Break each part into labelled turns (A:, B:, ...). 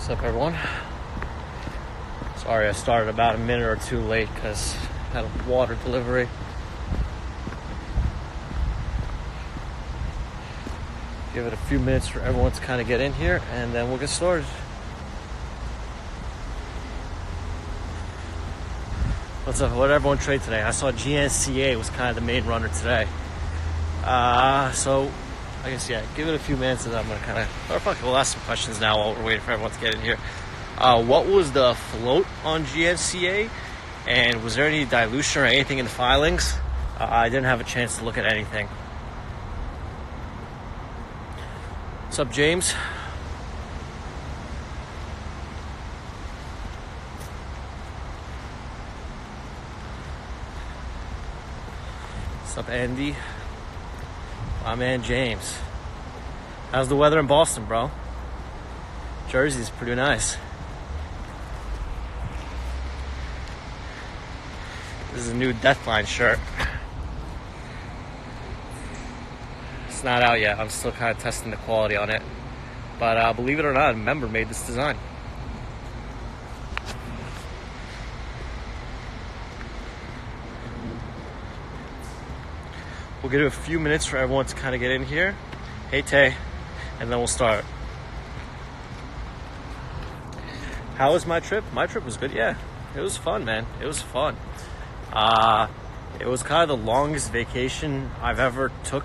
A: What's up, everyone? Sorry I started about a minute or two late because I had a water delivery. Give it a few minutes for everyone to kind of get in here, and then we'll get started. What's up? What did everyone trade today? I saw GNCA was kind of the main runner today. So I guess, give it a few minutes and I'm going to kind of... Or fuck it, we'll ask some questions now while we're waiting for everyone to get in here. What was the float on GNCA? And was there any dilution or anything in the filings? I didn't have a chance to look at anything. What's up, James? What's up, Andy? My man, James. How's the weather in Boston, bro? Jersey's pretty nice. This is a new Deathline shirt. It's not out yet. I'm still kind of testing the quality on it. But believe it or not, a member made this design. We'll give it a few minutes for everyone to kind of get in here. Hey, Tay. And then we'll start. How was my trip? My trip was good, yeah. It was fun, man. It was fun. It was kind of the longest vacation I've ever took,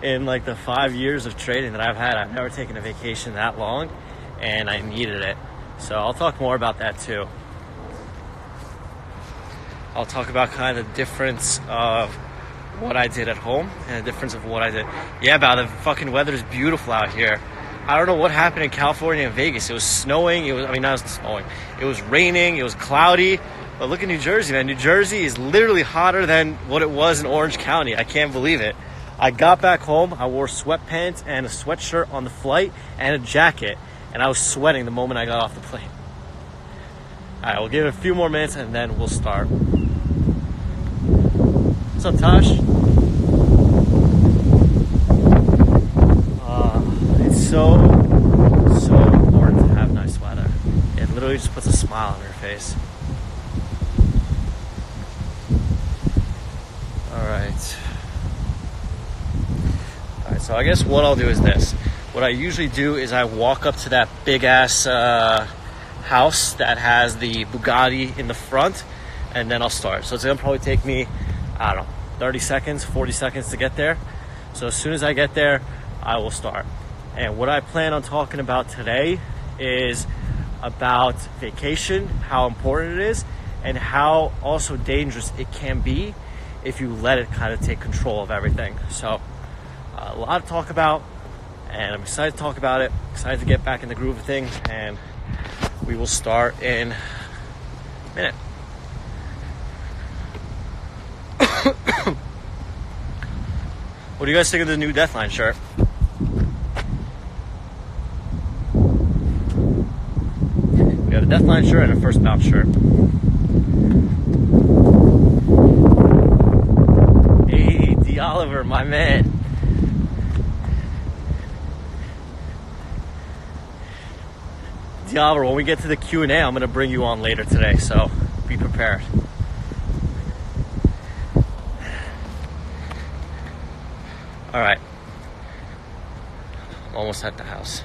A: in like the 5 years of trading that I've had. I've never taken a vacation that long, and I needed it. So I'll talk more about that too. I'll talk about kind of the difference of what I did at home and the difference of what I did. Yeah, the fucking weather is beautiful out here. I don't know what happened in California and Vegas. It was snowing. Not snowing. It was raining. It was cloudy. But look at New Jersey, man. New Jersey is literally hotter than what it was in Orange County. I can't believe it. I got back home. I wore sweatpants and a sweatshirt on the flight and a jacket. And I was sweating the moment I got off the plane. All right, we'll give it a few more minutes and then we'll start. What's up, Tosh? It's so important to have nice weather. It literally just puts a smile on your face. Alright, so I guess what I'll do is this. What I usually do is I walk up to that big ass house that has the Bugatti in the front, and then I'll start. So it's gonna probably take me, 30 seconds, 40 seconds to get there. So as soon as I get there, I will start. And what I plan on talking about today is about vacation, how important it is, and how also dangerous it can be if you let it kind of take control of everything. So a lot to talk about, and I'm excited to talk about it, excited to get back in the groove of things, and we will start in a minute. What do you guys think of the new Deathline shirt? We have a Deathline shirt and a First Bounce shirt. Hey, D. Oliver, my man. D. Oliver, when we get to the Q&A, I'm going to bring you on later today, so be prepared. All right, I'm almost at the house.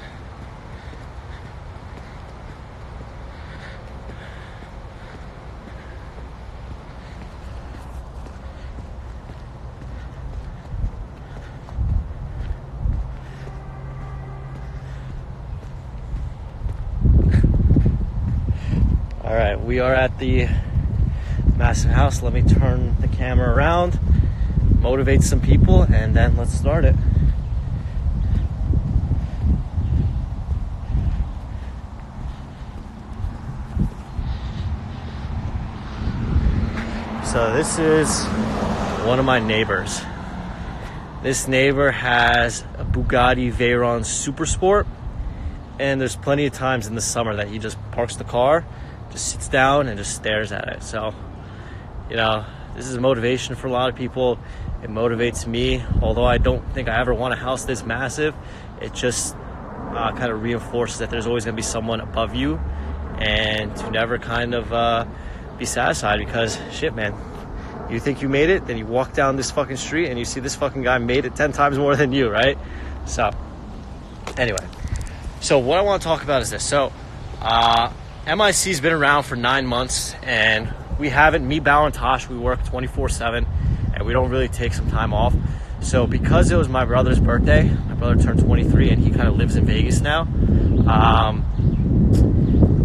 A: All right, we are at the massive house. Let me turn the camera around, motivate some people, and then let's start it. So this is one of my neighbors. This neighbor has a Bugatti Veyron Super Sport, and there's plenty of times in the summer that he just parks the car, just sits down and just stares at it. So, this is a motivation for a lot of people. It motivates me, although I don't think I ever want a house this massive. It just kind of reinforces that there's always going to be someone above you, and to never kind of be satisfied, because shit, man, you think you made it, then you walk down this fucking street and you see this fucking guy made it 10 times more than you, right? So anyway, so what I want to talk about is this. So MIC's been around for 9 months, and we haven't, me, Bao, and Tosh, we work 24/7, and we don't really take some time off. So because it was my brother's birthday, my brother turned 23 and he kind of lives in Vegas now.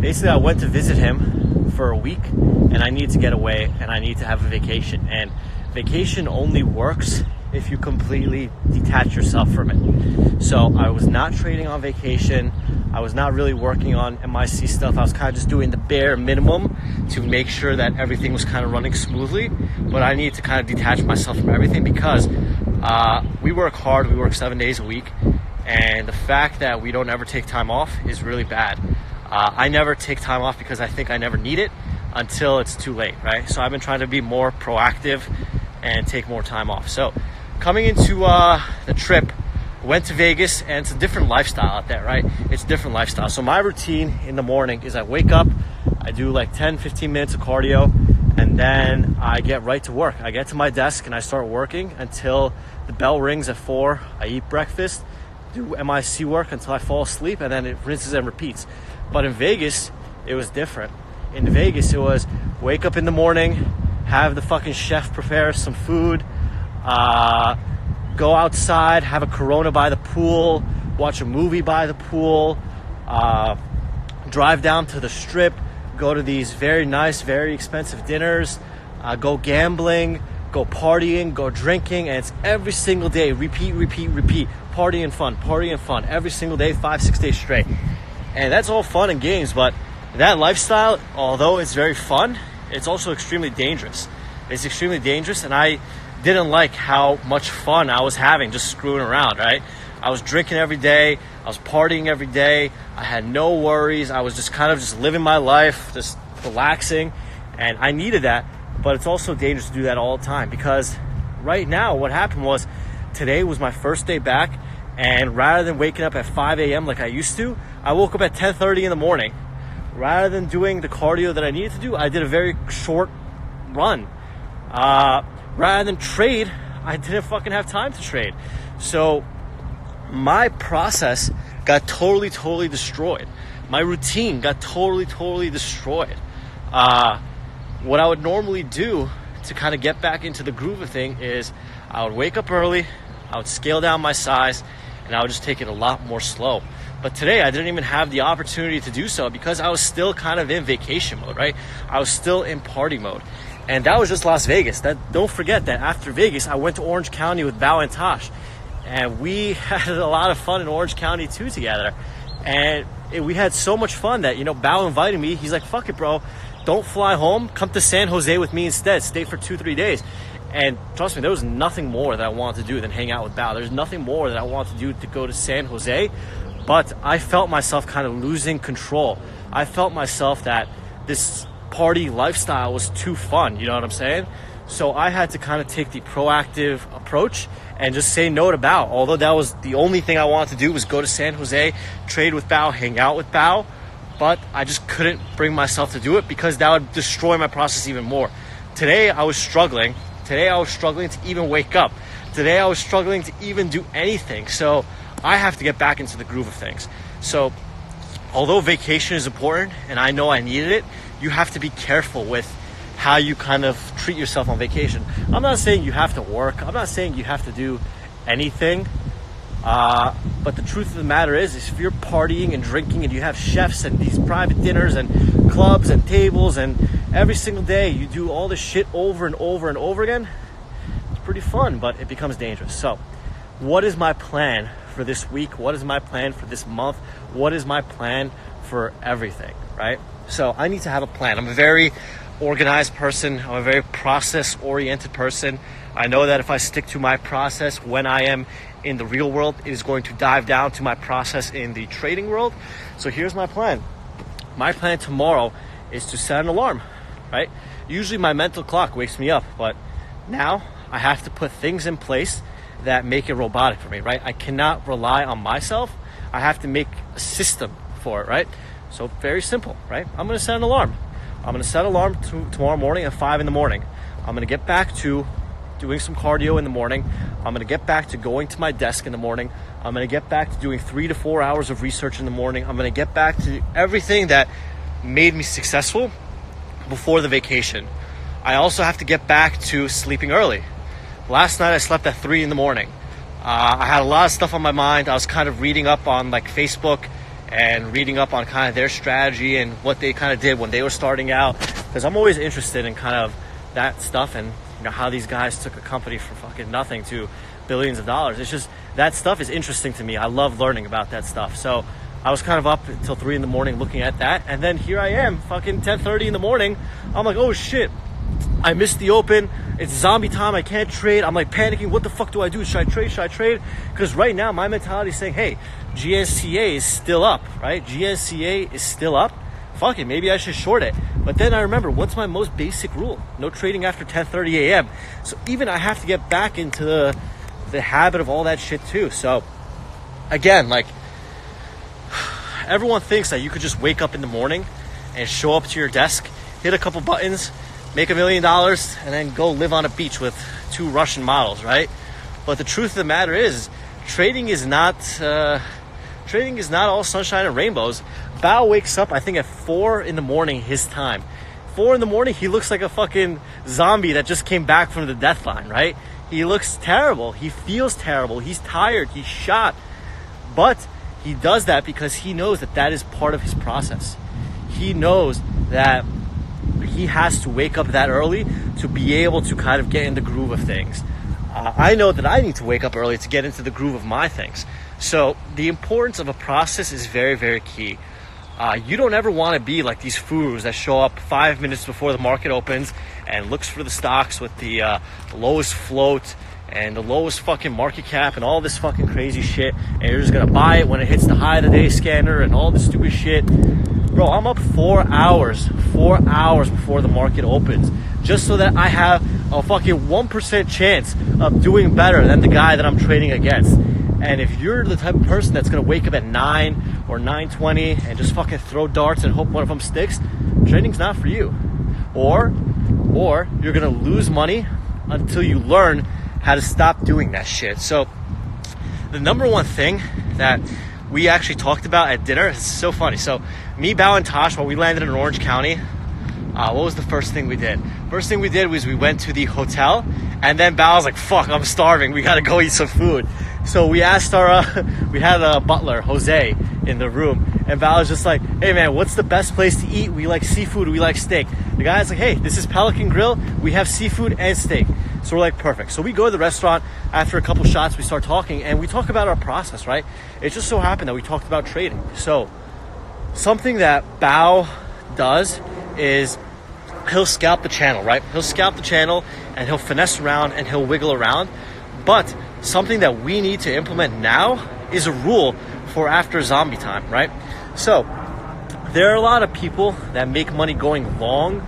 A: Basically I went to visit him for a week, and I need to get away and I need to have a vacation. And vacation only works if you completely detach yourself from it. So I was not trading on vacation. I was not really working on MIC stuff. I was kind of just doing the bare minimum to make sure that everything was kind of running smoothly. But I need to kind of detach myself from everything, because we work hard. We work 7 days a week. And the fact that we don't ever take time off is really bad. I never take time off because I think I never need it until it's too late, right? So I've been trying to be more proactive and take more time off. So coming into the trip, went to Vegas, and it's a different lifestyle out there, right? It's a different lifestyle. So my routine in the morning is I wake up, I do like 10-15 minutes of cardio, and then I get right to work. I get to my desk and I start working until the bell rings at 4. I eat breakfast, do MIC work until I fall asleep, and then it rinses and repeats. But in Vegas, it was different. In Vegas, it was wake up in the morning, have the fucking chef prepare some food, go outside, have a Corona by the pool, watch a movie by the pool, drive down to the strip, go to these very nice, very expensive dinners, go gambling, go partying, go drinking, and it's every single day, repeat, party and fun, every single day, 5-6 days straight. And that's all fun and games, but that lifestyle, although it's very fun, it's also extremely dangerous. It's extremely dangerous, and I didn't like how much fun I was having just screwing around, right? I was drinking every day, I was partying every day, I had no worries, I was just kind of just living my life, just relaxing, and I needed that. But it's also dangerous to do that all the time, because right now what happened was, today was my first day back, and rather than waking up at 5 a.m. like I used to, I woke up at 10:30 in the morning. Rather than doing the cardio that I needed to do, I did a very short run. Rather than trade, I didn't fucking have time to trade. So my process got totally destroyed. My routine got totally destroyed. What I would normally do to kind of get back into the groove of thing is I would wake up early, I would scale down my size, and I would just take it a lot more slow. But today I didn't even have the opportunity to do so because I was still kind of in vacation mode, right? I was still in party mode. And that was just Las Vegas. Don't forget that after Vegas, I went to Orange County with Bao and Tosh. And we had a lot of fun in Orange County too together. And we had so much fun that, Bao invited me. He's like, fuck it, bro. Don't fly home. Come to San Jose with me instead. Stay for 2-3 days. And trust me, there was nothing more that I wanted to do than hang out with Bao. There's nothing more that I wanted to do to go to San Jose. But I felt myself kind of losing control. I felt myself that this party lifestyle was too fun. You know what I'm saying? So I had to kind of take the proactive approach and just say no to Bao. Although that was the only thing I wanted to do, was go to San Jose, trade with Bao, hang out with Bao. But I just couldn't bring myself to do it because that would destroy my process even more. Today I was struggling. Today I was struggling to even wake up. Today I was struggling to even do anything. So I have to get back into the groove of things. So although vacation is important and I know I needed it, you have to be careful with how you kind of treat yourself on vacation. I'm not saying you have to work. I'm not saying you have to do anything. But the truth of the matter is if you're partying and drinking and you have chefs and these private dinners and clubs and tables and every single day you do all this shit over and over and over again, it's pretty fun, but it becomes dangerous. So what is my plan for this week? What is my plan for this month? What is my plan for everything, right? So I need to have a plan. I'm a very organized person. I'm a very process-oriented person. I know that if I stick to my process when I am in the real world, it is going to dive down to my process in the trading world. So here's my plan. My plan tomorrow is to set an alarm, right? Usually my mental clock wakes me up, but now I have to put things in place that make it robotic for me, right? I cannot rely on myself. I have to make a system for it, right? So very simple, right? I'm going to set an alarm. I'm going to set an alarm tomorrow morning at 5 in the morning. I'm going to get back to doing some cardio in the morning. I'm going to get back to going to my desk in the morning. I'm going to get back to doing 3 to 4 hours of research in the morning. I'm going to get back to everything that made me successful before the vacation. I also have to get back to sleeping early. Last night I slept at 3 in the morning. I had a lot of stuff on my mind. I was kind of reading up on like Facebook and reading up on kind of their strategy and what they kind of did when they were starting out, because I'm always interested in kind of that stuff and how these guys took a company from fucking nothing to billions of dollars. It's just, that stuff is interesting to me. I love learning about that stuff. So I was kind of up until 3 in the morning looking at that, and then here I am fucking 10:30 in the morning. I'm like, oh shit, I missed the open. It's zombie time. I can't trade. I'm like panicking. What the fuck do I do? Should I trade? Because right now my mentality is saying, hey, GSCA is still up, right? GSCA is still up. Fuck it, maybe I should short it. But then I remember, what's my most basic rule? No trading after 10:30 a.m. So even I have to get back into the habit of all that shit too. So again, like, everyone thinks that you could just wake up in the morning and show up to your desk, hit a couple buttons, make $1 million, and then go live on a beach with 2 Russian models, right? But the truth of the matter is, trading is not all sunshine and rainbows. Bao wakes up, I think, at 4 in the morning his time. 4 in the morning, he looks like a fucking zombie that just came back from the death line, right? He looks terrible. He feels terrible. He's tired. He's shot. But he does that because he knows that that is part of his process. He knows that he has to wake up that early to be able to kind of get in the groove of things. I know that I need to wake up early to get into the groove of my things. So the importance of a process is very, very key. You don't ever want to be like these fools that show up 5 minutes before the market opens and looks for the stocks with the lowest float and the lowest fucking market cap and all this fucking crazy shit, and you're just gonna buy it when it hits the high of the day scanner and all this stupid shit. Bro, I'm up 4 hours before the market opens just so that I have a fucking 1% chance of doing better than the guy that I'm trading against. And if you're the type of person that's gonna wake up at 9 or 9:20 and just fucking throw darts and hope one of them sticks, trading's not for you. Or you're gonna lose money until you learn how to stop doing that shit. So the number one thing that we actually talked about at dinner, it's so funny. So me, Bao, and Tosh, when we landed in Orange County, what was the first thing we did? First thing we did was we went to the hotel, and then Bao was like, fuck, I'm starving. We gotta go eat some food. So we asked we had a butler, Jose, in the room, and Bao was just like, hey man, what's the best place to eat? We like seafood, we like steak. The guy's like, hey, this is Pelican Grill. We have seafood and steak. So we're like, perfect. So we go to the restaurant. After a couple shots, we start talking, and we talk about our process, right? It just so happened that we talked about trading. So something that Bao does is he'll scalp the channel, right? He'll scalp the channel, and he'll finesse around, and he'll wiggle around. But something that we need to implement now is a rule for after zombie time, right? So there are a lot of people that make money going long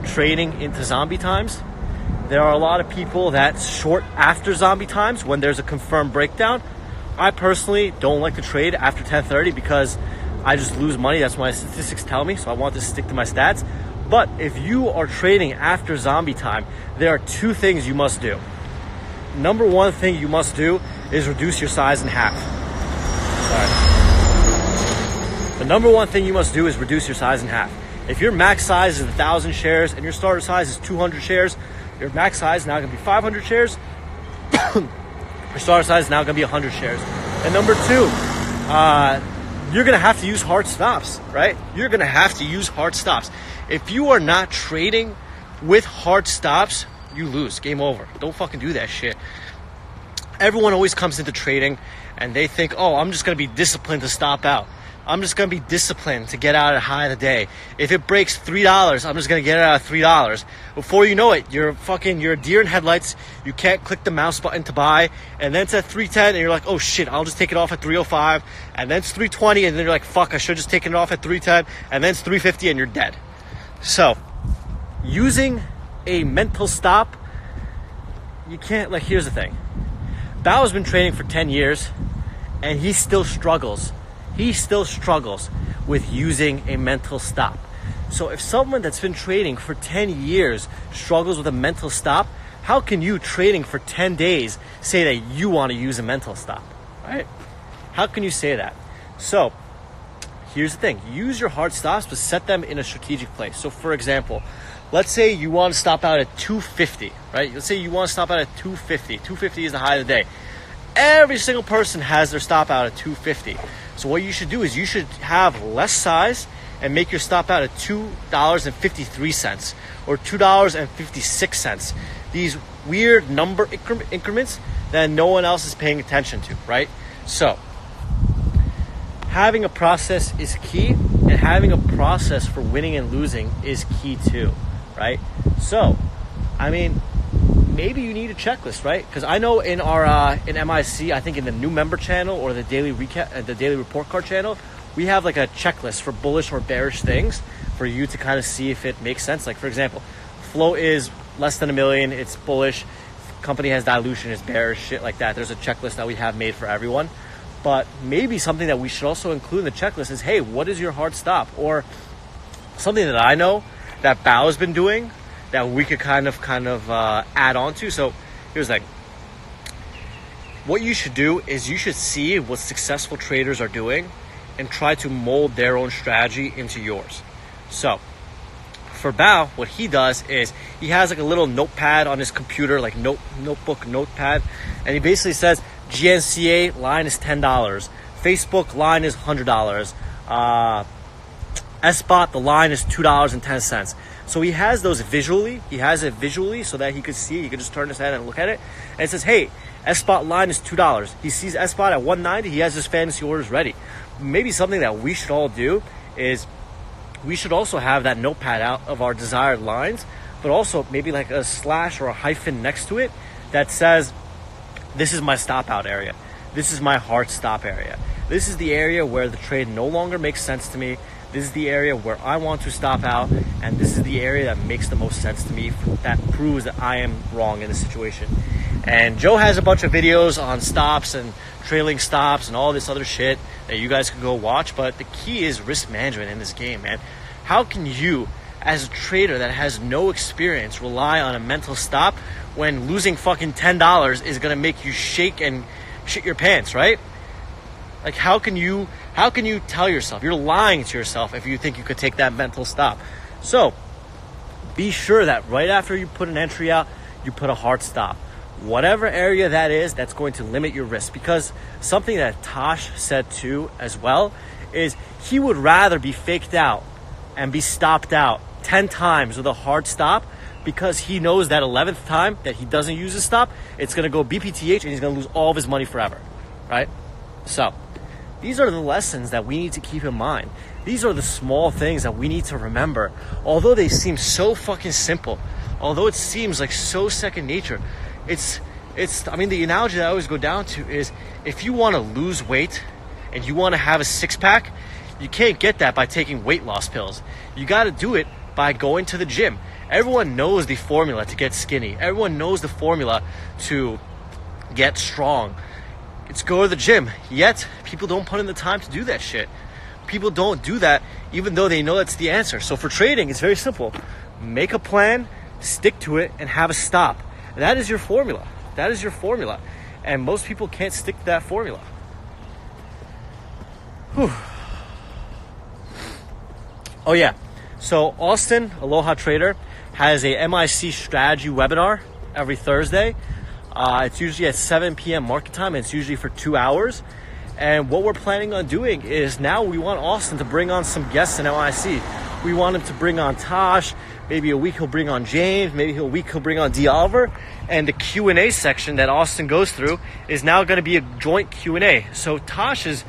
A: trading into zombie times. There are a lot of people that short after zombie times when there's a confirmed breakdown. I personally don't like to trade after 10:30 because I just lose money. That's what my statistics tell me, so I want to stick to my stats. But if you are trading after zombie time, there are 2 things you must do. Number 1 thing you must do is reduce your size in half. Sorry. The number 1 thing you must do is reduce your size in half. If your max size is 1,000 shares and your starter size is 200 shares, your max size is now going to be 500 shares. Your starter size is now going to be 100 shares. And number 2, you're going to have to use hard stops, right? You're going to have to use hard stops. If you are not trading with hard stops, you lose. Game over. Don't fucking do that shit. Everyone always comes into trading and they think, oh, I'm just going to be disciplined to stop out. I'm just going to be disciplined to get out at high of the day. If it breaks $3, I'm just going to get it out at $3. Before you know it, you're a deer in headlights. You can't click the mouse button to buy. And then it's at 310 and you're like, oh shit, I'll just take it off at 305. And then it's 320 and then you're like, fuck, I should have just taken it off at 310. And then it's 350 and you're dead. So using a mental stop, you can't, like, here's the thing. Bao has been trading for 10 years and he still struggles he still struggles with using a mental stop. So if someone that's been trading for 10 years struggles with a mental stop, how can you, trading for 10 days, say that you want to use a mental stop, right? How can you say that? So here's the thing. Use your hard stops, but set them in a strategic place. So for example, let's say you want to stop out at 250, right? Let's say you want to stop out at 250. 250 is the high of the day. Every single person has their stop out at 250. So what you should do is you should have less size and make your stop out at $2.53 or $2.56. These weird number increments that no one else is paying attention to, right? So having a process is key, and having a process for winning and losing is key too, right? So, I mean, maybe you need a checklist, right? Because I know in our in MIC, I think in the new member channel or the daily recap, the daily report card channel, we have like a checklist for bullish or bearish things for you to kind of see if it makes sense. Like for example, flow is less than $1 million, it's bullish. Company has dilution, it's bearish, shit like that. There's a checklist that we have made for everyone. But maybe something that we should also include in the checklist is, hey, what is your hard stop? Or something that I know that Bao's been doing that we could kind of add on to. So here's the thing. What you should do is you should see what successful traders are doing and try to mold their own strategy into yours. So for Bao, what he does is he has like a little notepad on his computer, like notebook notepad, and he basically says GNCA line is $10, Facebook line is $100, SBOT the line is $2.10. So he has those visually. He has it visually so that he could see. He could just turn his head and look at it, and it says, "Hey, SBOT line is $2." He sees SBOT at 190. He has his fantasy orders ready. Maybe something that we should all do is we should also have that notepad out of our desired lines, but also maybe like a slash or a hyphen next to it that says, this is my stop out area. This is my hard stop area. This is the area where the trade no longer makes sense to me. This is the area where I want to stop out. And this is the area that makes the most sense to me, that proves that I am wrong in this situation. And Joe has a bunch of videos on stops and trailing stops and all this other shit that you guys can go watch. But the key is risk management in this game, man. How can you, as a trader that has no experience, rely on a mental stop when losing fucking $10 is gonna make you shake and shit your pants, right? Like how can you tell yourself? You're lying to yourself if you think you could take that mental stop. So be sure that right after you put an entry out, you put a hard stop. Whatever area that is, that's going to limit your risk. Because something that Tosh said too as well is he would rather be faked out and be stopped out 10 times with a hard stop, because he knows that 11th time that he doesn't use a stop, it's going to go BPTH and he's going to lose all of his money forever, right? So these are the lessons that we need to keep in mind. These are the small things that we need to remember. Although they seem so fucking simple, although it seems like so second nature, I mean, the analogy that I always go down to is if you want to lose weight and you want to have a six-pack, you can't get that by taking weight loss pills. You got to do it by going to the gym. Everyone knows the formula to get skinny. Everyone knows the formula to get strong. It's go to the gym. Yet, people don't put in the time to do that shit. People don't do that even though they know that's the answer. So for trading, it's very simple. Make a plan, stick to it, and have a stop. That is your formula. That is your formula. And most people can't stick to that formula. Whew. Oh yeah. So Austin, Aloha Trader, has a MIC strategy webinar every Thursday. It's usually at 7 p.m. market time, and it's usually for 2 hours. And what we're planning on doing is now we want Austin to bring on some guests in MIC. We want him to bring on Tosh. Maybe a week he'll bring on James. Maybe a week he'll bring on D. Oliver. And the Q&A section that Austin goes through is now going to be a joint Q&A. So Tosh is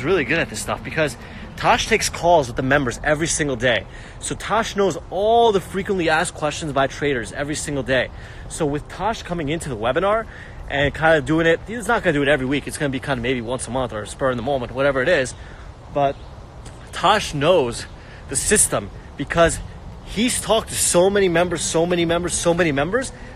A: really good at this stuff because Tosh takes calls with the members every single day. So Tosh knows all the frequently asked questions by traders every single day. So with Tosh coming into the webinar and kind of doing it, he's not going to do it every week. It's going to be kind of maybe once a month or spur in the moment, whatever it is. But Tosh knows the system because he's talked to so many members,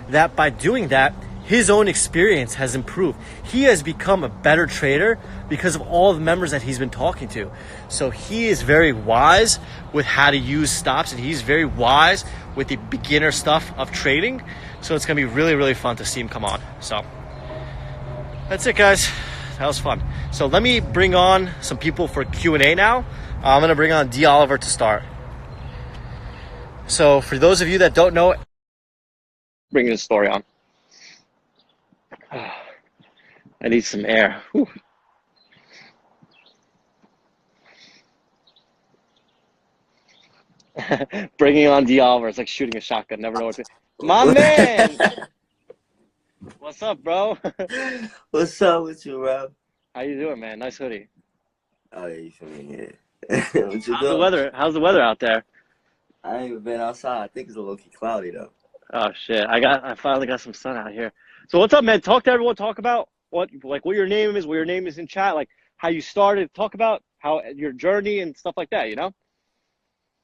A: that by doing that, his own experience has improved. He has become a better trader because of all the members that he's been talking to. So he is very wise with how to use stops, and he's very wise with the beginner stuff of trading. So it's going to be really, really fun to see him come on. So that's it, guys. That was fun. So let me bring on some people for Q&A now. I'm going to bring on D. Oliver to start. So for those of you that don't know, bringing the story on. I need some air. Whew. Bringing on D. Oliver. It's like shooting a shotgun. Never know what to... My man! What's up, bro?
B: What's up with you, bro?
A: How you doing, man? Nice hoodie.
B: Oh, yeah, you feel me? Yeah. What you
A: How's the
B: doing?
A: weather? How's the weather out there?
B: I ain't even been outside. I think it's a little cloudy, though.
A: Oh shit! I finally got some sun out here. So what's up, man? Talk to everyone. Talk about what your name is, what your name is in chat, like how you started. Talk about how your journey and stuff like that. You know?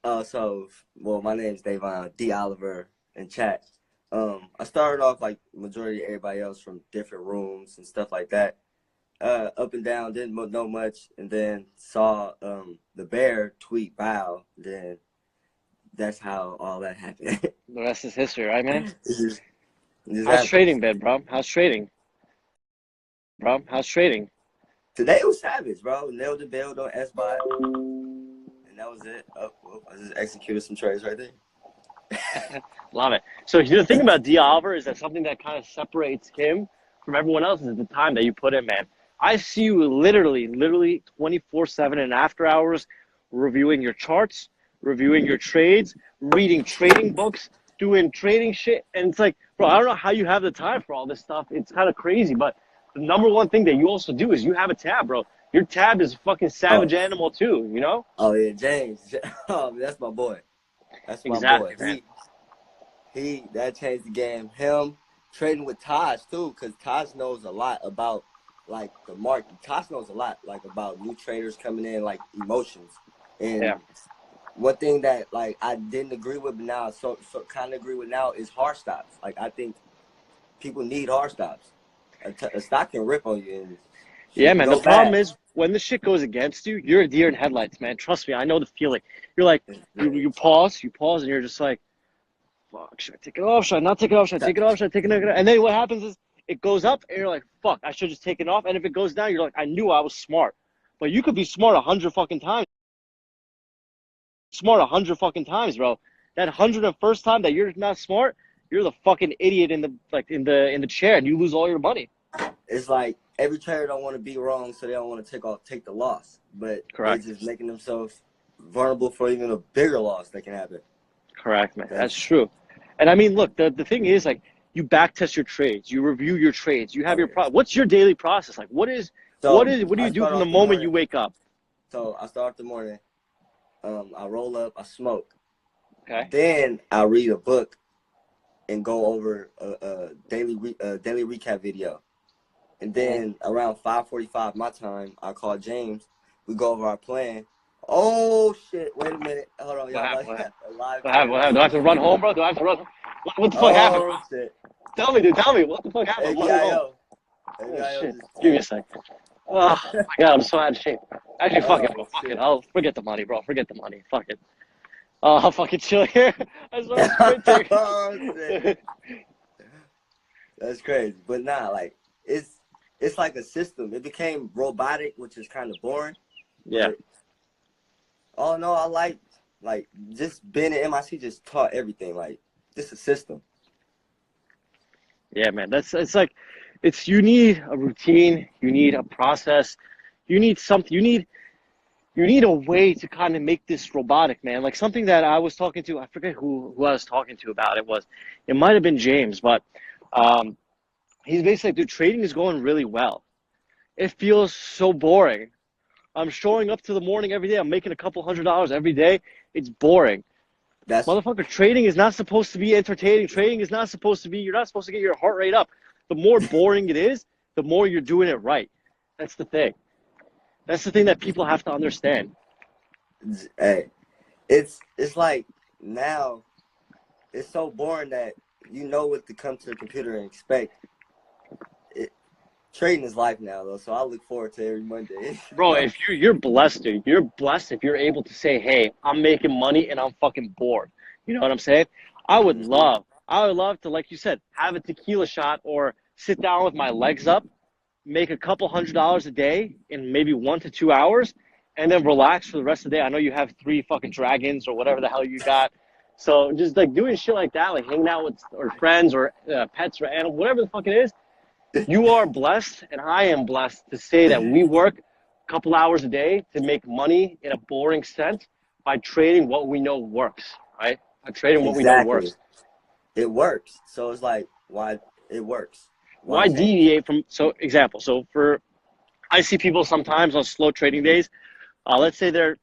B: Well, my name's Davon D. Oliver in chat. I started off like majority of everybody else from different rooms and stuff like that. Up and down, didn't know much, and then saw the bear tweet bow. Then that's how all that happened.
A: The rest is history, right, man?
B: It just
A: How's
B: happened.
A: trading been, bro? How's trading, bro? How's trading?
B: Today was savage, bro. Nailed the build on SBot, and that was it. I just executed some trades right there.
A: Love it. So the thing about D. Oliver is that something that kind of separates him from everyone else is the time that you put in, man. I see you literally 24/7 and after hours reviewing your charts, reviewing your trades, reading trading books, doing trading shit. And it's like, bro, I don't know how you have the time for all this stuff. It's kind of crazy. But the number one thing that you also do is you have a tab, bro. Your tab is a fucking
B: Oh,
A: savage animal too, you know?
B: oh yeah, James. Oh, that's my boy. That's my boy.
A: Exactly, man.
B: He that changed the game. Him trading with Taj too, because Taj knows a lot about like the market. Taj knows a lot like about new traders coming in, like emotions.
A: Yeah.
B: And one thing that like I didn't agree with, but now so kind of agree with now is hard stops. Like I think people need hard stops. A stock can rip on you and
A: Yeah,
B: shit can
A: man. The
B: go
A: problem
B: bad.
A: is when the shit goes against you, you're a deer in headlights, man. Trust me, I know the feeling. You're like, you pause, and you're just like, fuck, should I take it off? Should I not take it off? Should I take it off? Should I take it off? And then what happens is it goes up, and you're like, fuck, I should just take it off. And if it goes down, you're like, I knew I was smart. But you could be smart 100 fucking times. Smart 100 fucking times, bro. That 101st time that you're not smart, you're the fucking idiot in the chair, and you lose all your money.
B: It's like every trader don't want to be wrong, so they don't want to take the loss, but they
A: Correct.
B: just making themselves vulnerable for even a bigger loss that can happen.
A: Correct, man.
B: That's
A: That's true. And I mean, look, the thing is, like, you back test your trades, you review your trades, you have your
B: okay.
A: What's your daily process like? What do
B: I
A: you do
B: start
A: from the
B: off the
A: moment you
B: morning.
A: wake up?
B: So I start the morning. I roll up, I smoke.
A: Okay.
B: Then I read a book and go over a daily recap video. And then around 5:45 my time, I call James. We go over our plan. Oh shit! Wait a minute. Hold on,
A: What
B: y'all.
A: happened? What happened?
B: A live
A: What happened?
B: trade
A: What
B: right
A: happened? Do I have
B: now.
A: to run home, bro? Do I have to run? What the fuck happened, bro?
B: Oh shit!
A: Tell me, dude. Tell me. What the fuck happened? I'm running home.
B: ABIO.
A: Oh
B: ABIO
A: shit.
B: just
A: Give me a sec. Oh my god, I'm so out of shape. Actually, fuck it,
B: oh
A: bro. Fuck it.
B: shit.
A: I'll forget the money, bro. Forget the money. Fuck it. I'll fucking chill here. I started
B: Oh shit.
A: sprinting.
B: That's crazy. But nah, like it's like a system. It became robotic, which is kind of boring.
A: Yeah.
B: But all in all, I like just being at MIC just taught everything. Like this is a system.
A: Yeah, man. It's like you need a routine, you need a process, you need something, you need a way to kind of make this robotic, man. Like something that I was talking to, I forget who I was talking to about it was. It might have been James, but um he's basically like, dude, trading is going really well. It feels so boring. I'm showing up to the morning every day. I'm making a couple $100 every day. It's boring.
B: That's
A: Motherfucker, trading is not supposed to be entertaining. Trading is not supposed to be, you're not supposed to get your heart rate up. The more boring it is, the more you're doing it right. That's the thing. That's the thing that people have to understand.
B: hey, it's like now it's so boring that you know what to come to the computer and expect. trading is life now though, so I look forward to every Monday.
A: Bro, if you're blessed, dude. You're blessed if you're able to say, "Hey, I'm making money and I'm fucking bored." You know what I'm saying?
B: Mhm.
A: I would love to, like you said, have a tequila shot or sit down with my legs up, make a couple $100 a day in maybe 1 to 2 hours, and then relax for the rest of the day. I know you have three fucking dragons or whatever the hell you got. So just like doing shit like that, like hanging out with or friends or pets or animals, whatever the fuck it is, you are blessed, and I am blessed to say that we work a couple hours a day to make money in a boring sense by trading what we know works, right? By trading what we know
B: Exactly.
A: works.
B: It works. So it's like, why it works? Why
A: Why
B: change?
A: deviate from, so example, so for, I see people sometimes on slow trading days, let's say they're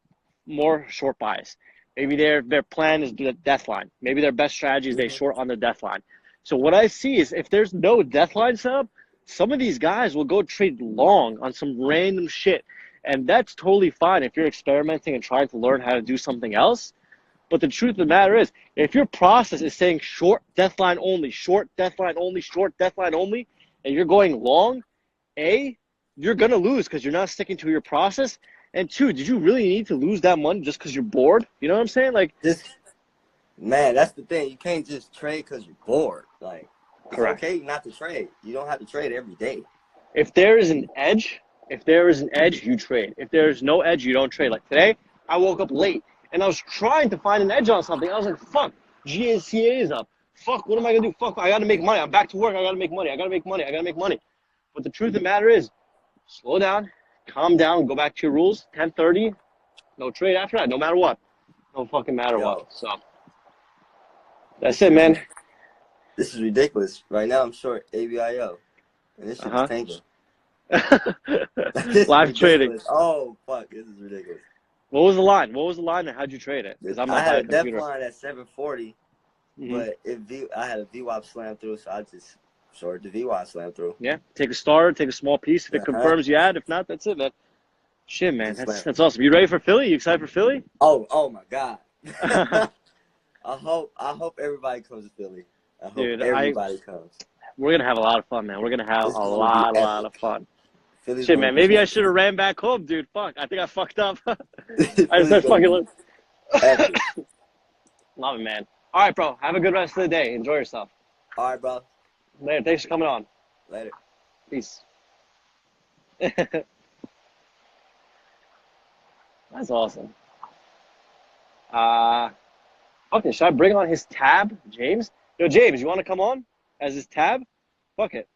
A: more short buys. Maybe their plan is the death line. Maybe their best strategy is they
B: Mhm.
A: short on the death line. So what I see is if there's no death line set up, some of these guys will go trade long on some random shit. And that's totally fine if you're experimenting and trying to learn how to do something else. But the truth of the matter is, if your process is saying short death line only, short death line only, short death line only, and you're going long, A, you're gonna lose because you're not sticking to your process. And two, did you really need to lose that money just because you're bored? You know what I'm saying? Like,
B: Just man, that's the thing. You can't just trade because you're bored. Like it's
A: correct.
B: okay not to trade. You don't have to trade every day.
A: If there is an edge, if there is an edge, you trade. If there's no edge, you don't trade. Like today, I woke up late and I was trying to find an edge on something. I was like, fuck, GNCA is up. Fuck, what am I gonna do? Fuck, I gotta make money. I'm back to work. I gotta make money. I gotta make money. I gotta make money. But the truth of the matter is, slow down, calm down, go back to your rules. 10:30, no trade after that, no matter what. No fucking matter what.
B: Yo,
A: So that's
B: this
A: it,
B: is
A: man.
B: this is ridiculous. Right now I'm short ABIO, and this shit is
A: Uh
B: tanking.
A: huh.
B: This is
A: Live trading.
B: ridiculous. Oh fuck, this is ridiculous.
A: What was the line? What was the line and how'd you trade it? Because I'm
B: I
A: not by
B: had
A: a
B: a def
A: computer.
B: line at 740,
A: Hmm.
B: but I had a VWAP slam through, so I just shorted the VWAP slam through.
A: Yeah. Take a star, take a small piece. If it
B: Uh-huh.
A: confirms you had, if not, that's it, man. Shit, man.
B: Just
A: That's
B: slam.
A: that's awesome. You ready for Philly? You excited for Philly?
B: Oh my god. I hope everybody comes to Philly. I hope
A: Dude,
B: everybody comes.
A: we're gonna have a lot of fun, man. We're gonna have
B: It's
A: a
B: gonna be
A: lot of
B: epic.
A: fun.
B: Philly's
A: Shit,
B: gonna
A: man.
B: be
A: Maybe I
B: epic.
A: should have ran back home, dude. Fuck. I think I fucked up. I
B: Philly's
A: said
B: gonna be
A: fucking
B: epic.
A: love it, man. All right, bro. Have a good rest of the day. Enjoy yourself.
B: All right, bro.
A: Later. Thanks for coming on.
B: Later.
A: Peace. That's awesome. Okay, should I bring on his tab, James? Yo, James, you want to come on as his tab? Fuck it.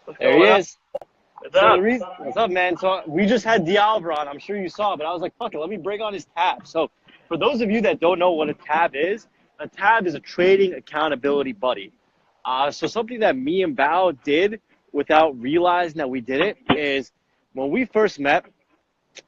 C: What's
A: There he
C: going on?
A: is.
C: What's
A: So
C: up?
A: the reason, what's up, man? So we just had Dialver on. I'm sure you saw, but I was like, fuck it, let me bring on his tab. So for those of you that don't know what a tab is a trading accountability buddy. So something that me and Bao did without realizing that we did it is when we first met,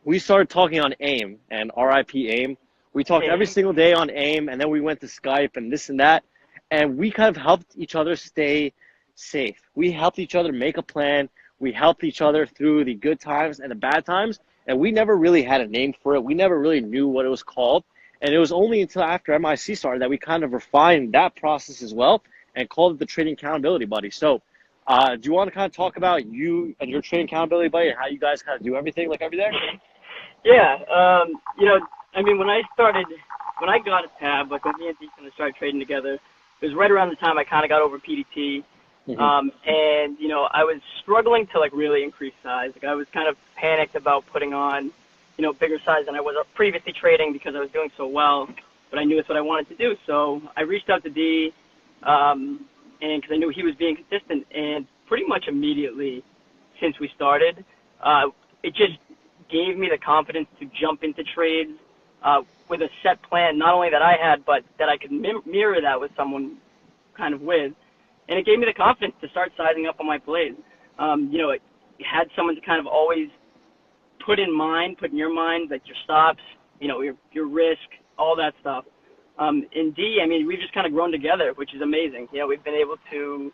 A: we started talking on AIM and RIP AIM. We talked every
C: Hey,
A: single day on AIM, and then we went to Skype and this and that, and we kind of helped each other stay safe. We helped each other make a plan. We helped each other through the good times and the bad times, and we never really had a name for it. We never really knew what it was called, and it was only until after MIC started that we kind of refined that process as well and called it the Trading Accountability Buddy. So, do you want to kind of talk about you and your Trading Accountability Buddy and how you guys kind of do everything like over there?
C: yeah, I mean, when I got a tab, like when me and Deacon started trading together, it was right around the time I kind of got over PDT.
A: Hmm.
C: And, I was struggling to, like, really increase size. Like, I was kind of panicked about putting on, bigger size than I was previously trading because I was doing so well, but I knew it's what I wanted to do. So I reached out to D, and because I knew he was being consistent, and pretty much immediately since we started, it just gave me the confidence to jump into trades with a set plan, not only that I had, but that I could mirror that with someone kind of with. And it gave me the confidence to start sizing up on my plays. It had someone to kind of always put in your mind, like your stops, your risk, all that stuff. In D, I mean, we've just kind of grown together, which is amazing. We've been able to,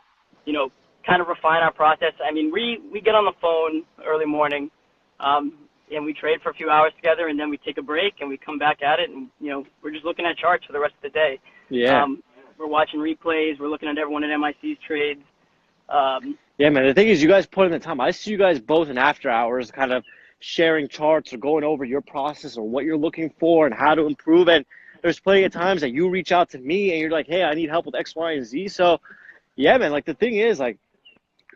C: kind of refine our process. I mean, we get on the phone early morning, and we trade for a few hours together, and then we take a break and we come back at it, and we're just looking at charts for the rest of the day.
A: Yeah.
C: We're watching replays. We're looking at everyone in MIC's trades.
A: Yeah, man. The thing is, you guys put in the time. I see you guys both in after hours, kind of sharing charts or going over your process or what you're looking for and how to improve. And there's plenty of times that you reach out to me and you're like, hey, I need help with X, Y, and Z. So, yeah, man. Like the thing is, like,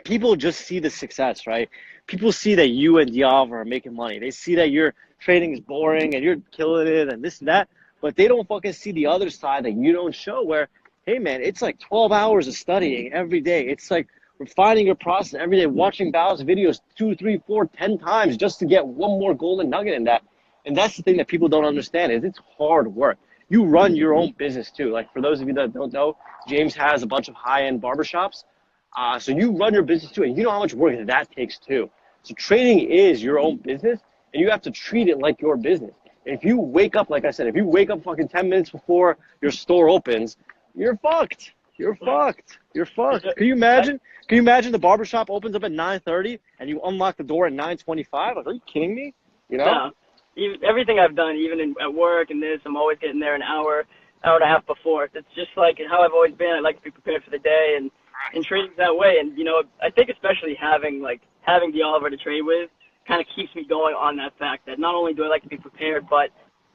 A: people just see the success, right? People see that you and Diavra are making money. They see that your trading is boring and you're killing it and this and that. But they don't fucking see the other side that you don't show where, hey, man, it's like 12 hours of studying every day. It's like refining your process every day, watching Bao's videos 2, 3, 4, 10 times just to get one more golden nugget in that. And that's the thing that people don't understand is it's hard work. You run your own business too. Like for those of you that don't know, James has a bunch of high-end barbershops. So you run your business too, and you know how much work that takes too. So trading is your own business, and you have to treat it like your business. And if you wake up, like I said, if you wake up fucking 10 minutes before your store opens, you're fucked. You're fucked. You're fucked. Can you imagine? Can you imagine the barbershop opens up at 9:30 and you unlock the door at 9:25? Like, are you kidding me? You know?
C: Yeah. Everything I've done, even at work and this, I'm always getting there an hour and a half before. It's just like how I've always been. I like to be prepared for the day, and trading's that way. And I think especially having Diavra to trade with kind of keeps me going on that fact that not only do I like to be prepared, but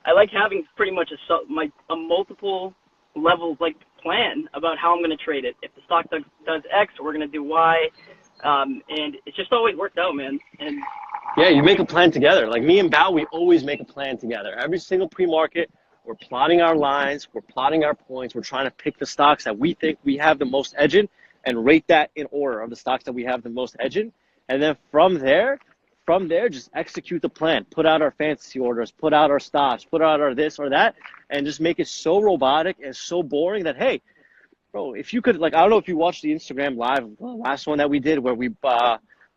C: I like having pretty much a multiple level plan about how I'm going to trade it. If the stock does X, we're going to do Y, and it's just always worked out, man. And
A: yeah, you make a plan together. Like me and Bao, we always make a plan together. Every single pre-market, we're plotting our lines, we're plotting our points, we're trying to pick the stocks that we think we have the most edge in and rate that in order of the stocks that we have the most edge in. And then from there, just execute the plan. Put out our fantasy orders, put out our stops, put out our this or that, and just make it so robotic and so boring that, hey, bro, if you could, like, I don't know if you watched the Instagram live, the last one that we did where we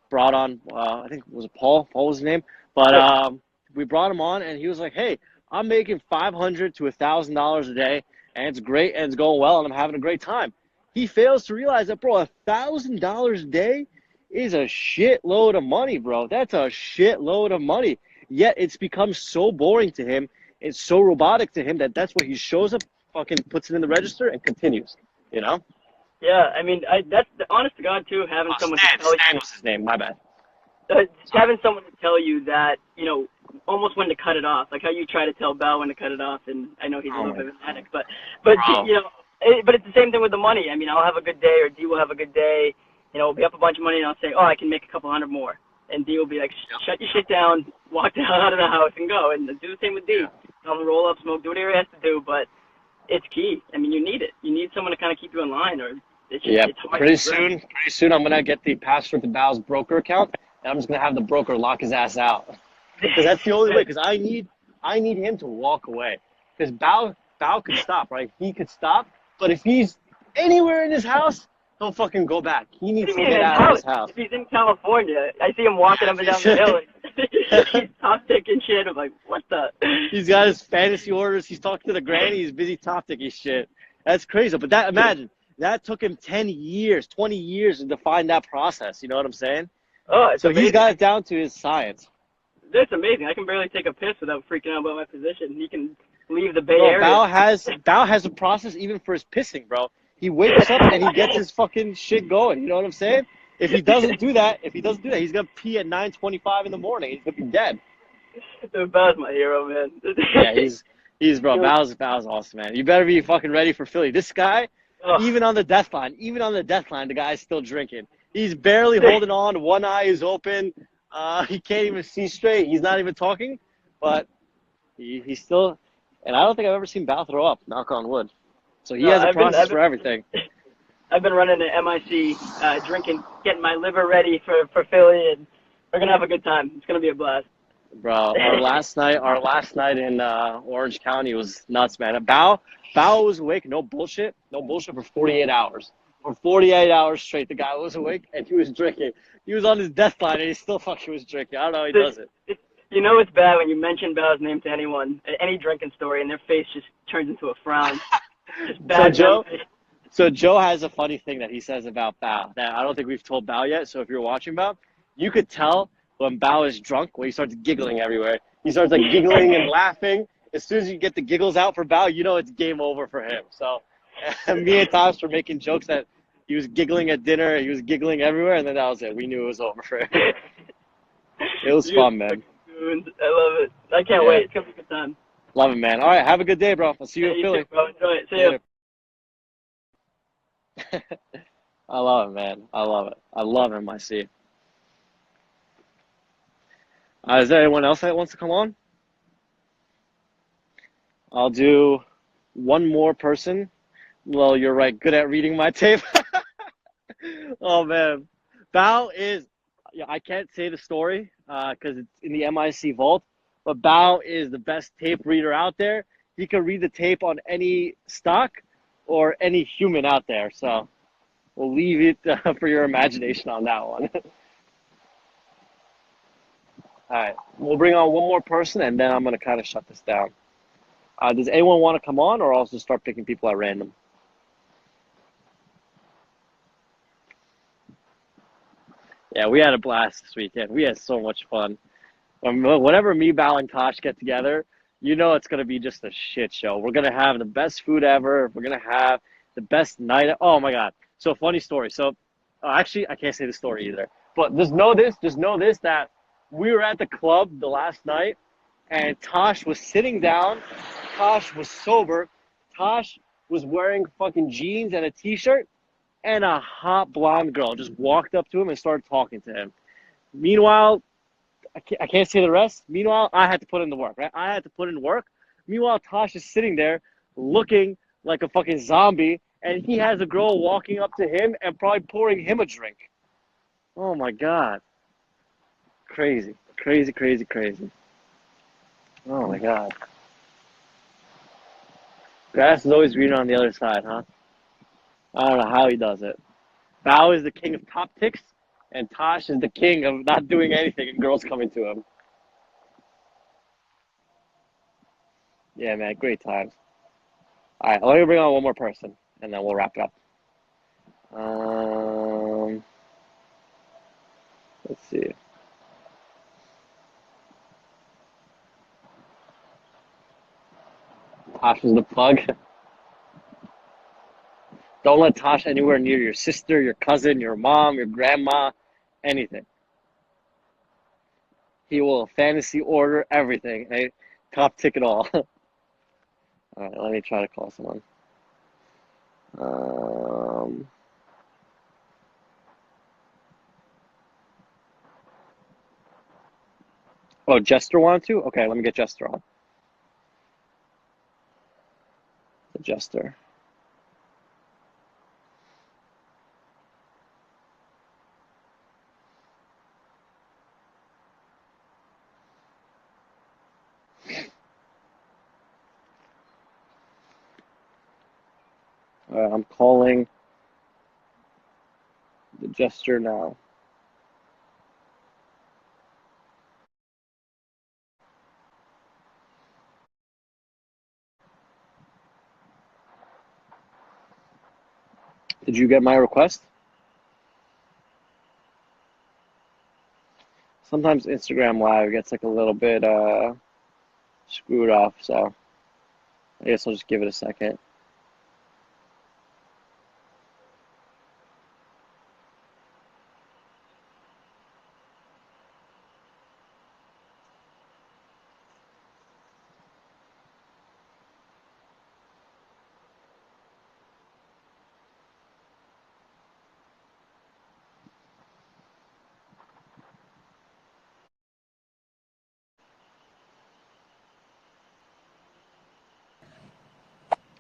A: brought on, I think, was it Paul? Paul was his name. But we brought him on, and he was like, hey, I'm making $500 to $1,000 a day, and it's great, and it's going well, and I'm having a great time. He fails to realize that, bro, $1,000 a day is a shitload of money, bro. That's a shitload of money. Yet it's become so boring to him, it's so robotic to him that's what he shows up, fucking puts it in the register, and continues, you know?
C: Yeah, I mean, that's the honest to God, too, having someone to tell
A: Stan
C: you.
A: was his name, my bad.
C: Having someone to tell you that, almost when to cut it off, like how you try to tell Bao when to cut it off, and I know he's a little bit of an addict, but but it's the same thing with the money. I mean, I'll have a good day, or D will have a good day, we'll be up a bunch of money, and I'll say, oh, I can make a couple hundred more, and D will be like, shut your shit down, walk the hell out of the house, and go, and do the same with D. Tell him to roll up, smoke, do whatever he has to do, but it's key. I mean, you need it. You need someone to kind of keep you in line, or it's just, it's hard.
A: Pretty soon I'm gonna get the password to Bao's broker account, and I'm just gonna have the broker lock his ass out. Because that's the only way. Because I need him to walk away. Because Bao could stop, right? He could stop, but if he's anywhere in his house, he'll fucking go back. He needs to get out of his house.
C: If he's in California, I see him walking up and down the hill. He's top ticking shit. I'm like, what the?
A: He's got his fantasy orders. He's talking to the granny. He's busy top ticking shit. That's crazy. But imagine that took him 10 years, 20 years to define that process. You know what I'm saying?
C: Oh, it's
A: so
C: amazing.
A: He's got it down to his science.
C: That's amazing. I can barely take a piss without freaking out about my position. He can leave the Bay Area.
A: Bao has a process even for his pissing, bro. He wakes up and he gets his fucking shit going. You know what I'm saying? If he doesn't do that, he's gonna pee at 9:25 in the morning. He's gonna be dead.
C: Bao's my hero, man.
A: Yeah, he's bro. Bao's awesome, man. You better be fucking ready for Philly. This guy, even on the death line, the guy's still drinking. He's barely holding on. One eye is open. He can't even see straight. He's not even talking, but he's still. And I don't think I've ever seen Bao throw up. Knock on wood. So he has a process for everything.
C: I've been running the MIC, drinking, getting my liver ready for Philly, and we're gonna have a good time. It's gonna be a blast.
A: Bro, our last night in Orange County was nuts, man. Bao was awake, no bullshit for 48 hours. For 48 hours straight, the guy was awake and he was drinking. He was on his death line and he still fucking was drinking. I don't know how he does it.
C: It's bad when you mention Bao's name to anyone, any drinking story, and their face just turns into a frown.
A: So Joe has a funny thing that he says about Bao that I don't think we've told Bao yet. So if you're watching Bao, you could tell when Bao is drunk, when he starts giggling everywhere. He starts like giggling and laughing. As soon as you get the giggles out for Bao, you know it's game over for him. So me and Tosh were making jokes that he was giggling at dinner, he was giggling everywhere, and then that was it. We knew it was over for him. It was
C: You
A: fun, man.
C: goons. I love it. I can't
A: Yeah.
C: wait. It's gonna be a good time.
A: Love it, man. All right, have a good day, bro. I'll see you
C: Yeah,
A: in
C: you
A: Philly.
C: too, bro. Enjoy it. See you.
A: Later. I love it, man. I love it. I love MIC. Is there anyone else that wants to come on? I'll do one more person. Well, you're right. Good at reading my tape. Oh, man. Bao is, yeah, I can't say the story because it's in the MIC vault, but Bao is the best tape reader out there. He can read the tape on any stock or any human out there. So we'll leave it for your imagination on that one. All right, we'll bring on one more person, and then I'm going to kind of shut this down. Does anyone want to come on, or I'll just start picking people at random? Yeah, we had a blast this weekend. We had so much fun. Whenever me, Bao, and Tosh get together, you know it's going to be just a shit show. We're going to have the best food ever. We're going to have the best night. Oh, my God. So, funny story. So, actually, I can't say the story either. But just know this, that we were at the club the last night, and Tosh was sitting down. Tosh was sober. Tosh was wearing fucking jeans and a t-shirt, and a hot blonde girl just walked up to him and started talking to him. Meanwhile, I can't say the rest. Meanwhile, I had to put in the work, right? I had to put in work. Meanwhile, Tosh is sitting there looking like a fucking zombie, and he has a girl walking up to him and probably pouring him a drink. Oh, my God. Crazy, crazy, crazy, crazy. Oh, my God. Grass is always greener on the other side, huh? I don't know how he does it. Bao is the king of top ticks, and Tosh is the king of not doing anything and girls coming to him. Yeah, man, great times. All right, let me bring on one more person, and then we'll wrap it up. Let's see. Tosh is the plug. Don't let Tosh anywhere near your sister, your cousin, your mom, your grandma, anything. He will fantasy order everything. Hey, top tick it all. All right, let me try to call someone. Oh, Jester wanted to? Okay, let me get Jester on. The Jester. I'm calling the Jester now. Did you get my request? Sometimes Instagram Live gets like a little bit screwed off, so I guess I'll just give it a second.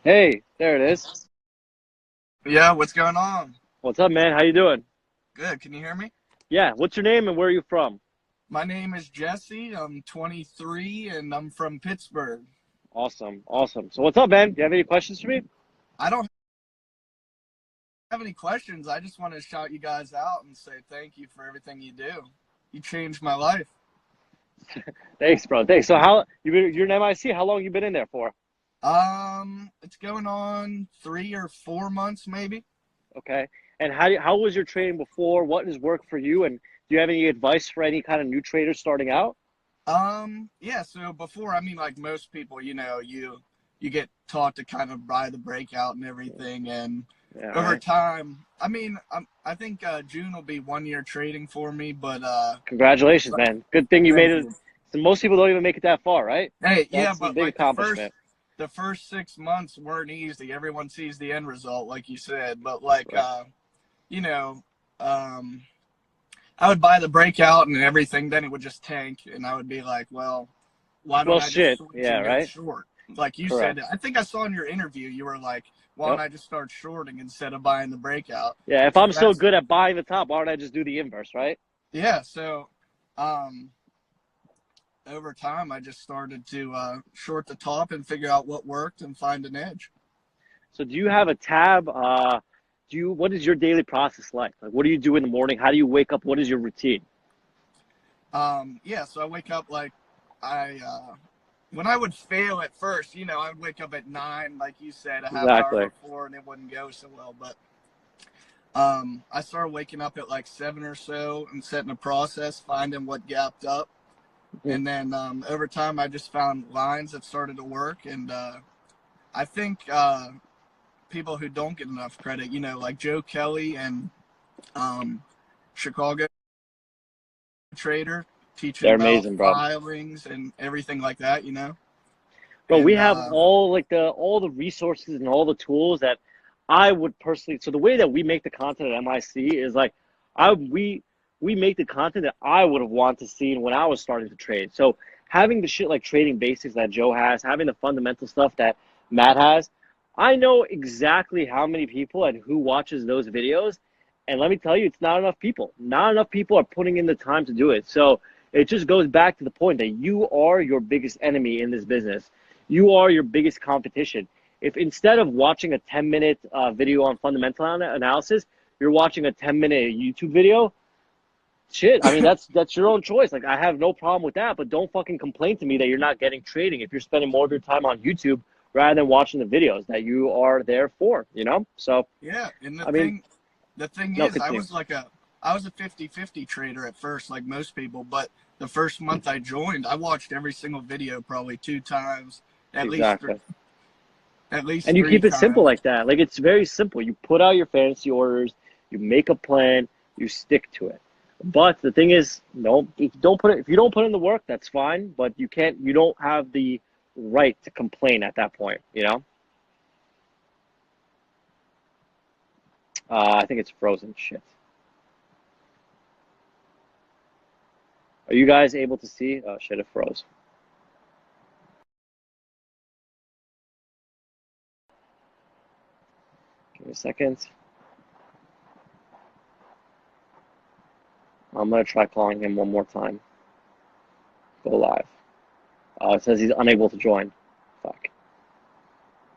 A: Hey, there it is.
D: Yeah, what's going on?
A: What's up, man? How you doing?
D: Good. Can you hear me?
A: Yeah, what's your name and where are you from?
D: My name is Jesse. I'm 23 and I'm from Pittsburgh.
A: Awesome, awesome. So what's up, man? Do you have any questions for me?
D: I don't have any questions. I just want to shout you guys out and say thank you for everything you do. You changed my life.
A: Thanks, bro. Thanks. So you're in MIC? How long you been in there for?
D: It's going on 3 or 4 months maybe.
A: Okay. And how was your training before? What has worked for you? And Do you have any advice for any kind of new traders starting out?
D: Yeah, so before, I mean, like most people, you get taught to kind of buy the breakout and everything, and
A: Yeah,
D: over
A: right.
D: time, I mean, I think June will be 1 year trading for me, but
A: Congratulations, man. Good thing you made
D: thank
A: it.
D: you.
A: So most people don't even make it that far, right?
D: Hey, yeah,
A: That's a
D: but
A: big
D: like
A: accomplishment.
D: the first 6 months weren't easy. Everyone sees the end result, like you said, but like
A: Right.
D: you know, um, I would buy the breakout and everything, then it would just tank, and I would be like, well, why don't
A: Well,
D: I just
A: shit.
D: switch
A: Yeah,
D: and go
A: right?
D: short? Like you said,
A: Correct.
D: I think I saw in your interview, you were like, why don't
A: Yep.
D: I just start shorting instead of buying the breakout?
A: Yeah, if
D: So
A: I'm so
D: that's,
A: good at buying the top, why don't I just do the inverse, right?
D: yeah. So, um, over time, I just started to short the top and figure out what worked and find an edge.
A: So do you have a tab? What is your daily process like? Like, what do you do in the morning? How do you wake up? What is your routine?
D: Yeah, so I wake up like when I would fail at first, I would wake up at 9, like you said, a half hour
A: Exactly.
D: before, and it wouldn't go so well. But I started waking up at like 7 or so and setting a process, finding what gapped up,
A: Mhm.
D: and then over time, I just found lines that started to work. And I think people who don't get enough credit, like Joe Kelly and um, Chicago Trader, teaching
A: They're
D: about
A: amazing, bro.
D: filings and everything like that.
A: Bro, we
D: And
A: have all the resources and all the tools that I would personally. So the way that we make the content at MIC is like, I we make the content that I would have wanted to see when I was starting to trade. So having the shit like trading basics that Joe has, having the fundamental stuff that Matt has, I know exactly how many people and who watches those videos. And let me tell you, it's not enough people. Not enough people are putting in the time to do it. So it just goes back to the point that you are your biggest enemy in this business. You are your biggest competition. If instead of watching a 10-minute video on fundamental analysis, you're watching a 10-minute YouTube video, shit, I mean, that's your own choice. Like, I have no problem with that, but don't fucking complain to me that you're not getting trading if you're spending more of your time on YouTube rather than watching the videos that you are there for, you know? So,
D: yeah, and
A: I mean,
D: the thing
A: no,
D: is,
A: continue.
D: I was a 50-50 trader at first, like most people, but the first month I joined, I watched every single video probably 2 times, at least
A: Exactly.
D: at least
A: And you
D: three
A: keep it simple
D: times.
A: like that. Like, it's very simple. You put out your fantasy orders, you make a plan, you stick to it. But the thing is, no, if you don't put in the work, that's fine. But you don't have the right to complain at that point. You know. I think it's frozen. Shit. Are you guys able to see? Oh shit, it froze. Give me a second. I'm gonna try calling him one more time. Go live. It says he's unable to join. Fuck.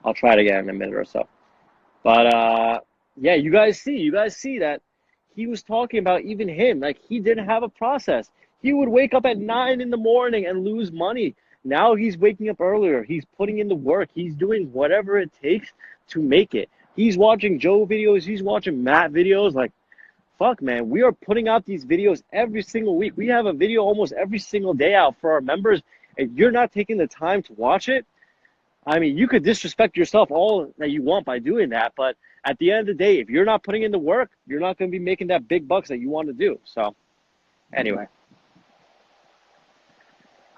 A: I'll try it again in a minute or so. But yeah, you guys see that he was talking about even him, like he didn't have a process. He would wake up at 9 in the morning and lose money. Now he's waking up earlier. He's putting in the work. He's doing whatever it takes to make it. He's watching Joe videos. He's watching Matt videos. Like, fuck, man, we are putting out these videos every single week. We have a video almost every single day out for our members, and you're not taking the time to watch it. I mean, you could disrespect yourself all that you want by doing that, but at the end of the day, if you're not putting in the work, you're not going to be making that big bucks that you want to do. So, anyway,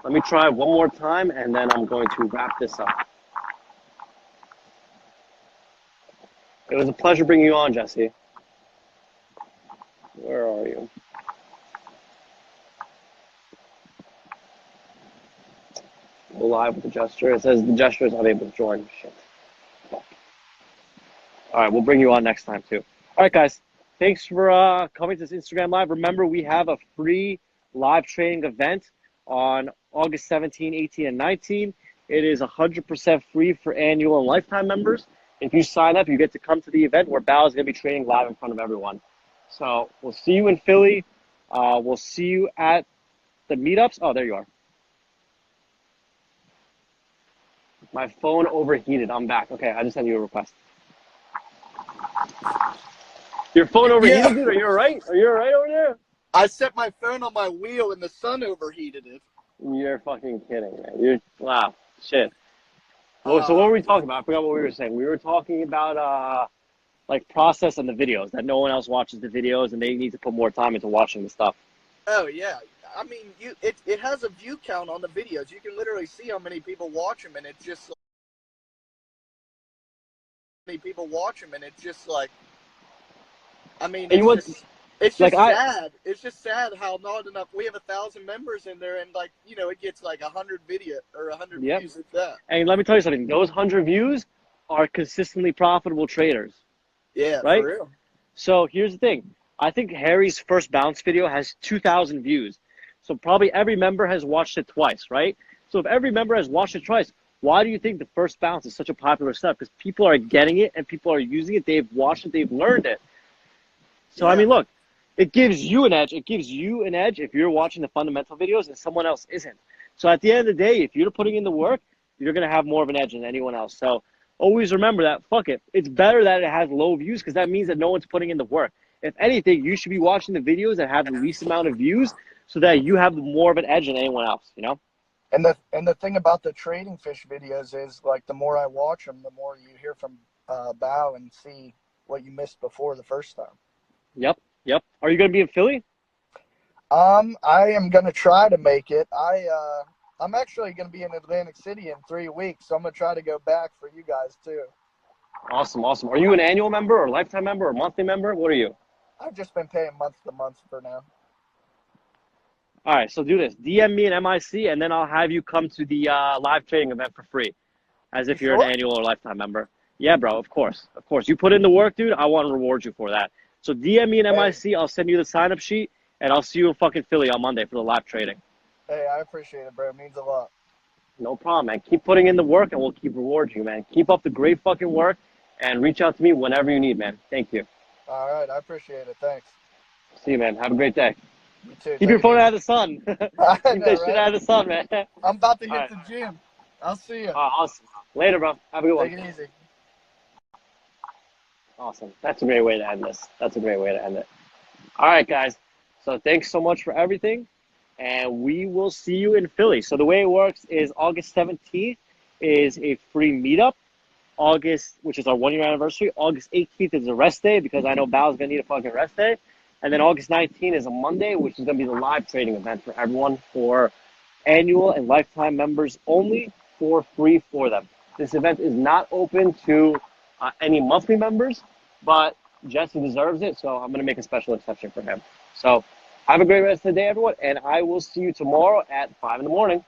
A: let me try one more time, and then I'm going to wrap this up. It was a pleasure bringing you on, Jesse. Where are you? Go live with the gesture. It says the gesture is unable to join. Shit. Fuck. All right, we'll bring you on next time too. All right, guys. Thanks for coming to this Instagram Live. Remember, we have a free live trading event on August 17, 18, and 19. It is 100% free for annual and lifetime members. If you sign up, you get to come to the event where Bao is going to be trading live in front of everyone. So we'll see you in Philly. We'll see you at the meetups. Oh, there you are. My phone overheated. I'm back. Okay, I just sent you a request. Your phone
D: Yeah,
A: overheated, dude? Are you all right? Are you all right over there?
D: I set my phone on my wheel and the sun overheated it.
A: You're fucking kidding, man. Wow, shit. Well, so what were we talking about? I forgot what we were saying. We were talking about like process and the videos, that no one else watches the videos and they need to put more time into watching the stuff.
D: Oh yeah, I mean, it has a view count on the videos. You can literally see how many people watch them, and it's just like, I mean,
A: And
D: it's
A: like
D: just sad. It's just sad how not enough. We have 1,000 members in there, and like, you know, it gets like 100 video or 100 views at that.
A: And let me tell you something. Those 100 views are consistently profitable traders.
D: Yeah,
A: right?
D: for real.
A: So here's the thing. I think Harry's first bounce video has 2,000 views. So probably every member has watched it twice, right? So if every member has watched it twice, why do you think the first bounce is such a popular stuff? Because people are getting it and people are using it. They've watched it. They've learned it. So, I mean, look, it gives you an edge. It gives you an edge if you're watching the fundamental videos and someone else isn't. So at the end of the day, if you're putting in the work, you're going to have more of an edge than anyone else. So always remember that, fuck it. It's better that it has low views because that means that no one's putting in the work. If anything, you should be watching the videos that have the least amount of views so that you have more of an edge than anyone else, you know?
D: And the thing about the trading fish videos is, like, the more I watch them, the more you hear from Bao and see what you missed before the first time.
A: Yep. Are you going to be in Philly?
D: I am going to try to make it. I'm actually going to be in Atlantic City in 3 weeks, so I'm going to try to go back for you guys too.
A: Awesome. Are you an annual member or lifetime member or monthly member? What are you?
D: I've just been paying month to month for now.
A: All right, so do this. DM me an MIC, and then I'll have you come to the live trading event for free, as if you're an annual or lifetime member. Yeah, bro, of course. You put in the work, dude. I want to reward you for that. So DM me an MIC. I'll send you the sign-up sheet, and I'll see you in fucking Philly on Monday for the live trading.
D: Hey, I appreciate it, bro. It means a lot.
A: No problem, man. Keep putting in the work, and we'll keep rewarding you, man. Keep up the great fucking work, and reach out to me whenever you need, man. Thank you.
D: All right, I appreciate it. Thanks.
A: See you, man. Have a great day.
D: You too.
A: Keep your phone out of the sun. Keep that shit out of the sun, man.
D: I'm about to hit the gym. I'll see you.
A: Awesome. Later, bro. Have a good one.
D: Take it easy.
A: Awesome. That's a great way to end this. All right, guys. So thanks so much for everything. And we will see you in Philly. So the way it works is August 17th is a free meetup. Which is our 1 year anniversary. August 18th is a rest day because I know Bal's going to need a fucking rest day. And then August 19th is a Monday, which is going to be the live trading event for everyone, for annual and lifetime members only, for free for them. This event is not open to any monthly members, but Jesse deserves it, so I'm going to make a special exception for him. So have a great rest of the day, everyone, and I will see you tomorrow at 5 in the morning.